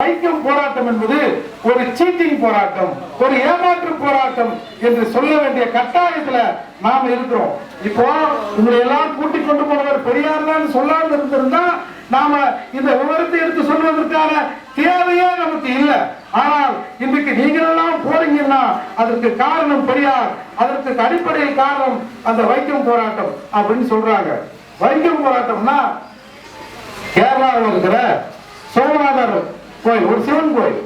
வைக்கம் போராட்டம் என்பது ஒரு சீட்டிங் போராட்டம், ஒரு ஏமாற்று போராட்டம் என்று சொல்ல வேண்டிய கட்டாயத்துல நாம இருக்கிறோம். இப்போ உங்களை எல்லாம் கூட்டிக் கொண்டு போனவர் பெரியார் தான் சொல்லாமல் இருந்திருந்தா நாம இந்த விவரத்தை எடுத்து சொல்வதற்கான தேவையே நமக்கு இல்லை. ஆனால் இன்றைக்கு நீங்கள் எல்லாம் போறீங்கன்னா அதற்கு காரணம் பெரியார், அதற்கு அடிப்படையில் காரணம் அந்த வைக்கம் போராட்டம் அப்படின்னு சொல்றாங்க. வைக்கம் போராட்டம்னா கேரளாவில் இருக்கிற சோமநாதர் கோயில், ஒரு சிவன் கோயில்,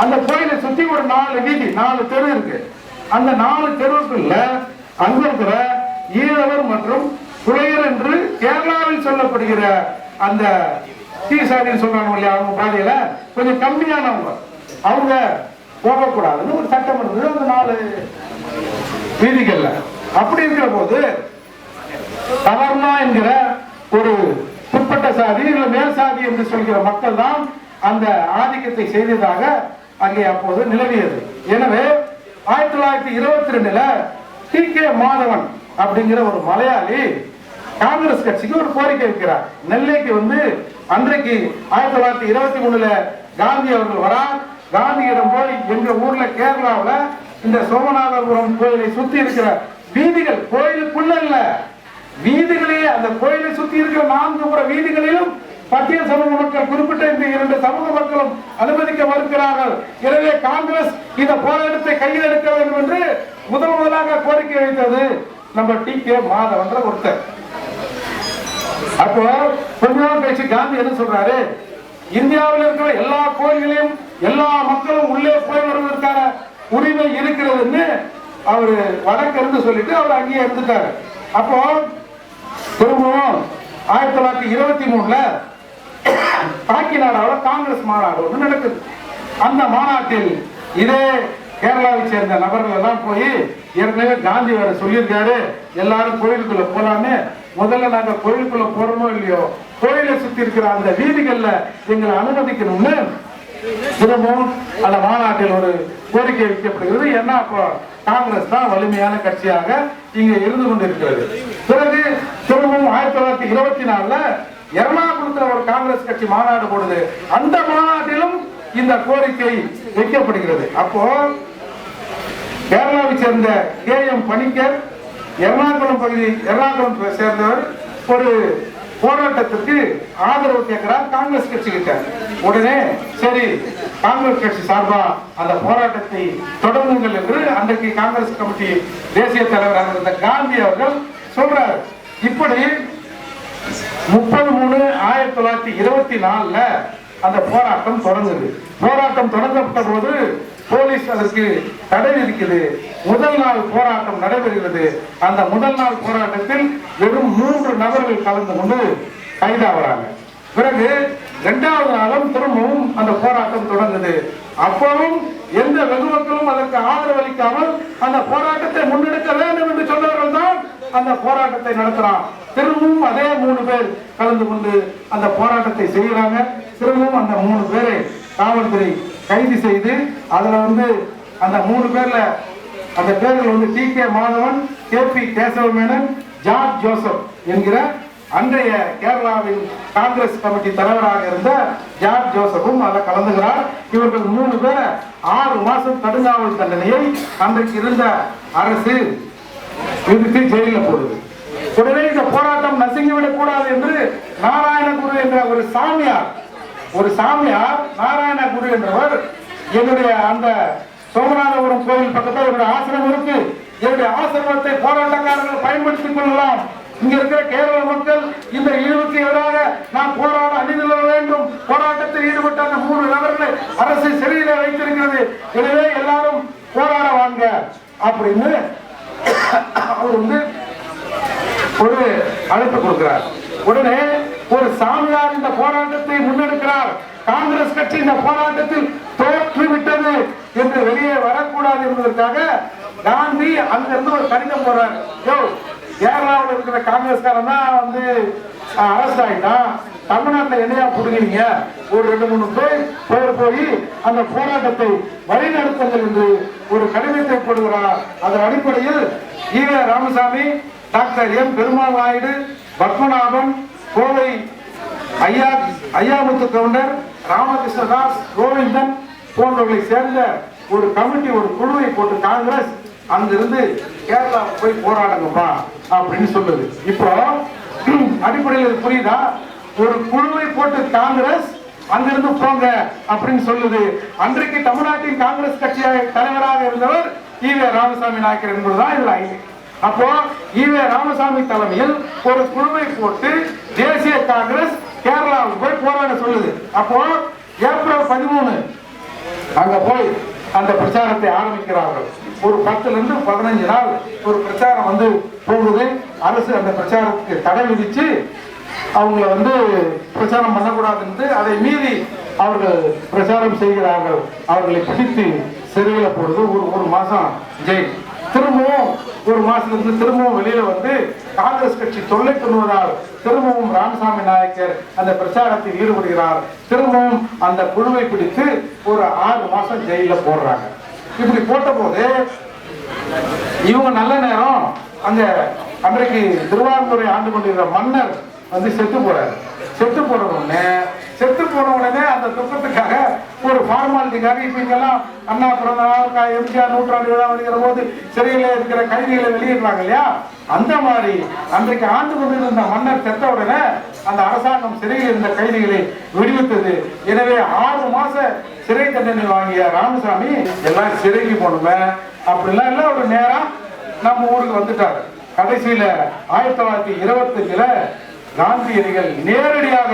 அந்த கோயிலை சுத்தி ஒரு 4 வீதி 4 தெரு இருக்கு. அந்த 4 தெருவுக்குள்ள அங்க இருக்கிற ஈழவர் மற்றும் புலையர் என்று கேரளாவில் சொல்லப்படுகிற அந்த தீசாரின்னு சொல்றாங்க இல்லையா, அவங்க பாதையில கொஞ்சம் கம்மியானவங்க, அவங்க போகக்கூடாதுன்னு ஒரு சட்டம் இருந்தது அந்த 4 வீதிகள்ல. அப்படி இருக்கிற போது தவர்மா என்கிற ஒரு பிற்பட்ட சாதி இல்ல மேல் சாதி என்று சொல்கிற மக்கள் தான் அந்த ஆதிக்கத்தை செய்ததாக அங்கே அப்போது நிலவியது. எனவே 1922 டி.கே. மாதவன் அப்படிங்கிற ஒரு மலையாளி காங்கிரஸ் கட்சிக்கு ஒரு கோரிக்கை வைக்கிறார். நெல்லைக்கு வந்து அன்றைக்கு 1923 காந்தி அவர்கள் வரார். காந்தியிடம் போய் எங்க ஊர்ல கேரளாவில் இந்த சோமநாதபுரம் கோயிலை சுத்தி இருக்கிற வீதிகள், கோயிலுக்குள்ள இல்ல வீதிகளே, அந்த கோயிலை சுத்தி இருக்கிற 4 வீதிகளிலும் பட்டியல் சமூக மக்கள், குறிப்பிட்ட இந்த 2 சமூக மக்களும் அனுமதிக்க மறுக்கிறார்கள். எனவே காங்கிரஸ் இந்த போராட்டத்தை கையில் எடுக்க வேண்டும் என்று முதலாக கோரிக்கை வைத்தது நம்ம டி.கே. மாதவன் ஒருத்தர். அப்போ கொஞ்ச நாள் கழிச்சு காந்தி என்ன சொல்றாரு, இந்தியாவில் இருக்கிற எல்லா கோயில்களையும் எல்லா மக்களும் உள்ளே போய் வருவதற்கான உரிமை இருக்கிறதுன்னு அவரு வழக்கிருந்து சொல்லிட்டு அவர் அங்கேயே இருந்துட்டாரு. அப்போ திரும்பவும் 1923 காக்கிநாடாவில் காங்கிரஸ் மாநாடு ஒன்று நடக்குது. அந்த மாநாட்டில் இதே கேரளாவை சேர்ந்த நபர்கள் எல்லாம் போய், ஏற்கனவே காந்தி வேற சொல்லியிருக்காரு எல்லாரும் கோயிலுக்குள்ள போலான்னு, முதல்ல நாங்க கோயிலுக்குள்ள போறோமோ இல்லையோ கோயிலை சுத்தி இருக்கிற அந்த வீதிகள்ல எங்களை அனுமதிக்கணும்னு திரும்பவும் அந்த மாநாட்டில் ஒரு கோரிக்கை வைக்கப்படுகிறது. ஏன்னா அப்போ காங்கிரஸ் தான் வலிமையான கட்சியாக இங்க இருந்து கொண்டிருக்கிறது. பிறகு திரும்பவும் 1924 எர்ணாகுளத்தில் ஒரு காங்கிரஸ் கட்சி மாநாடு போடுது. அந்த மாநாட்டிலும் இந்த கோரிக்கை வைக்கப்படுகிறது. அப்போ கேரளாவை சேர்ந்த கே.எம். பணிக்கர், எர்ணாகுளம் சேர்ந்தவர் ஒரு போராட்டத்திற்கு ஆதரவு கேட்கிறார் காங்கிரஸ் கட்சி கிட்ட. உடனே சரி காங்கிரஸ் கட்சி சார்பா அந்த போராட்டத்தை தொடங்குங்கள் என்று அன்றைக்கு காங்கிரஸ் கமிட்டி தேசிய தலைவராக இருந்த காந்தி அவர்கள் சொல்றார். இப்படி 30/3/1924 அந்த போராட்டம் தொடங்குது. போராட்டம் தொடங்கப்பட்ட போது போலீஸ் அதற்கு தடை விதிக்குது. முதல் நாள் போராட்டம் நடைபெறுகிறது. அந்த முதல் நாள் போராட்டத்தில் வெறும் 3 நபர்கள் கலந்து கொண்டு கைதாகிறாங்க. பிறகு 2வது நாளும் திரும்பவும் அந்த போராட்டம் தொடங்குது. அப்பவும் எந்த வெகுமக்களும் அதற்கு ஆதரவு அளிக்காமல் அந்த போராட்டத்தை முன்னெடுக்க வேண்டும் என்று சொன்னவர்கள் தான் அந்த போராட்டத்தை நடத்துறான். திரும்பவும் அதே 3 பேர் கலந்து கொண்டு அந்த போராட்டத்தை செய்யறாங்க. திரும்பவும் அந்த 3 பேரை காவல்துறை கைது செய்து அதுல வந்து அந்த 3 பேர்ல அந்த பேர்கள் வந்து DK. Madhavan, KP. Kesava Menon, George Joseph என்கிற அன்றைய கேரளாவின் காங்கிரஸ் கமிட்டி தலைவராக இருந்த ஜார்ஜ் ஜோசப்பும் அதில் கலந்துகிறார். இவர்கள் 3 பேரை 6 மாசம் கடுங்காவல் தண்டனையை அன்றைக்கு இருந்த அரசு விதித்து ஜெயிலில் போடுது. உடனே இந்த போராட்டம் நசுங்கிவிடக் கூடாது என்று நாராயணகுரு என்ற ஒரு சாமியார் நாராயணகுரு என்றவர் என்னுடைய அந்த சோமநாதபுரம் கோவில் பக்கத்தில் என்னுடைய ஆசிரமம் இருக்கு, என்னுடைய ஆசிரமத்தை போராட்டக்காரர்கள் பயன்படுத்திக் கொள்ளலாம், இங்க இருக்கிற கேரள மக்கள் இந்த இழிவுக்கு எதிராக நாம் போராட அணிநில வேண்டும், போராட்டத்தில் ஈடுபட்ட அந்த 3 நபர்களை அரசு சிறையில வைத்திருக்கிறது, எனவே எல்லாரும் போராட வாங்க அப்படின்னு அவர் வந்து ஒரு அழைப்பு கொடுக்கிறார். உடனே ஒரு சாமியார் இந்த போராட்டத்தை முன்னெடுக்கிறார். காங்கிரஸ் கட்சி இந்த போராட்டத்தில் தோற்றுவிட்டது என்று வெளியே வரக்கூடாது என்பதற்காக காந்தி அங்கிருந்து ஒரு கடிதம் போறார். கேரளாவில் இருக்கிற காங்கிரஸ்காரன் தான் வந்து அரசு ஆயிட்டான், தமிழ்நாட்டில் என்னையா புடுங்கிறீங்க, ஒரு 2-3 பேர் போய் அந்த போராட்டத்தை வழிநடத்துங்கள் என்று ஒரு கடிதத்தை போடுகிறார். அதன் அடிப்படையில் ஈவே ராமசாமி, டாக்டர் எம். பெருமாள் நாயுடு, பத்மநாபன், கோவை ஐயாமுத்து கவுண்டர், ராமகிருஷ்ணதாஸ், கோவிந்தன் போன்றவர்களை சேர்ந்த ஒரு கமிட்டி, ஒரு குழுவை போட்டு காங்கிரஸ் அங்கிருந்து கேரளாவுக்கு போய் போராடுங்கப்பா அப்படின்னு சொல்லுது. இப்போ அடிப்படையில் புரியுதா? ஒரு குழுவை போட்டு காங்கிரஸ் அங்கிருந்து போங்க அப்படின்னு சொல்லுது. அன்றைக்கு தமிழ்நாட்டின் காங்கிரஸ் கட்சியாக தலைவராக இருந்தவர் ஈவே ராமசாமி நாயக்கர் என்பதுதான் இதுல ஐந்து. அப்போ ஈவே ராமசாமி தலைமையில் ஒரு குழுவை போட்டு தேசிய காங்கிரஸ் கேரளாவுக்கு போய் போராட சொல்லுது. அப்போ ஏப்ரல் 13 அங்க போய் அந்த பிரச்சாரத்தை ஆரம்பிக்கிறார்கள். ஒரு 10 இருந்து 15 நாள் ஒரு பிரச்சாரம் போகுது. அரசு அந்த பிரச்சாரத்துக்கு தடை விதிச்சு அவங்கள பிரச்சாரம் பண்ணக்கூடாது, அதை மீறி அவர்கள் பிரச்சாரம் செய்கிறார்கள். அவர்களை பிடித்து சிறையில் போடுது. ஒரு மாசம் ஜெயில். திரும்பவும் ஒரு மாசத்திலிருந்து திரும்பவும் வெளியில காங்கிரஸ் கட்சி தொல்லை பண்ணுவதால் திரும்பவும் ராமசாமி நாயக்கர் அந்த பிரச்சாரத்தில் ஈடுபடுகிறார். திரும்பவும் அந்த குழுவை பிடித்து ஒரு 6 மாசம் ஜெயில போடுறாங்க. இப்படி போட்ட போது இவங்க நல்ல நேரம் அன்றைக்கு திருவாரூரை ஆண்டு கொண்டிருக்கிற மன்னர் செத்து போறாரு. செத்து போன உடனே அந்த துக்கத்துக்காக ஒரு ஃபார்மாலிட்டிக்காக இப்ப இங்கெல்லாம் அண்ணா பிறந்த நாள், எம்ஜிஆர் நூற்றாண்டு விழா வருகிற போது சிறையில் இருக்கிற கைதிகளை வெளியிடுறாங்க இல்லையா, அந்த மாதிரி அன்றைக்கு ஆண்டு கொண்டிருந்த மன்னர் செத்த உடனே அந்த அரசாங்கம் சிறையில் இருந்த கைதிகளை விடுவித்தது. எனவே 6 மாச சிறை தண்டனை வாங்கிய ராமசாமி எல்லாம் சிறைக்கு போனோமே அப்படிலாம் எல்லாம் ஒரு நேரம் நம்ம ஊருக்கு வந்துட்டாரு. கடைசியில 1925 காந்தியடிகள் நேரடியாக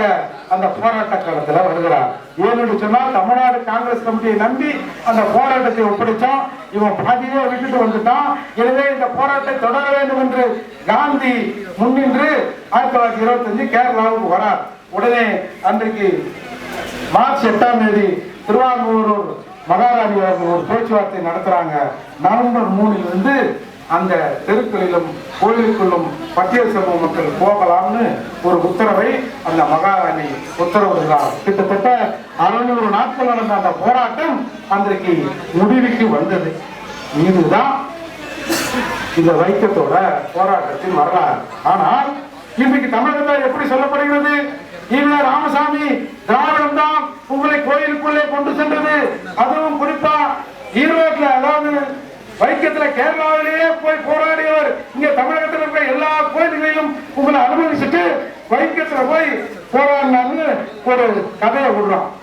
அந்த போராட்ட களத்துல வருகிறார். ஏன்னு சொன்னால் தமிழ்நாடு காங்கிரஸ் கமிட்டியை நம்பி அந்த போராட்டத்தை ஒப்படைச்சோம். இவன் பாதியே விட்டுட்டு வந்துட்டான். எனவே இந்த போராட்டத்தை தொடர வேண்டும் என்று காந்தி முன்னின்று 1925 கேரளாவுக்கு வரார். உடனே அன்றைக்கு மார்ச் 8ஆம் தேதி திருவாரூர் மகாராணி அவர்கள் ஒரு பேச்சுவார்த்தை நடத்துறாங்க. நவம்பர் 3 அந்த தெருக்களிலும் கோயிலுக்குள்ளும் பட்டியல் சமூக மக்கள் போகலாம்னு ஒரு உத்தரவை அந்த மகாராணி உத்தரவிடுகிறார். கிட்டத்தட்ட 600 நாட்கள் நடந்த அந்த போராட்டம் அன்றைக்கு முடிவுக்கு வந்தது. இதுதான் இந்த வைக்கத்தோட போராட்டத்தின் வரலாறு. ஆனால் இன்றைக்கு தமிழகத்தில் எப்படி சொல்லப்படுகிறது? ஈவே ராமசாமி திராவிடம் தான் உங்களை கோயிலுக்குள்ளே கொண்டு சென்றது. அதுவும் குறிப்பா ஈரோட்டில், அதாவது வைக்கத்துல கேரளாவிலேயே போய் போராடியவர் இங்க தமிழகத்தில் இருக்கிற எல்லா கோயில்களையும் உங்களை அனுமதிச்சுட்டு வைக்கத்துல போய் போராடினான்னு ஒரு கதையை விடுறோம்.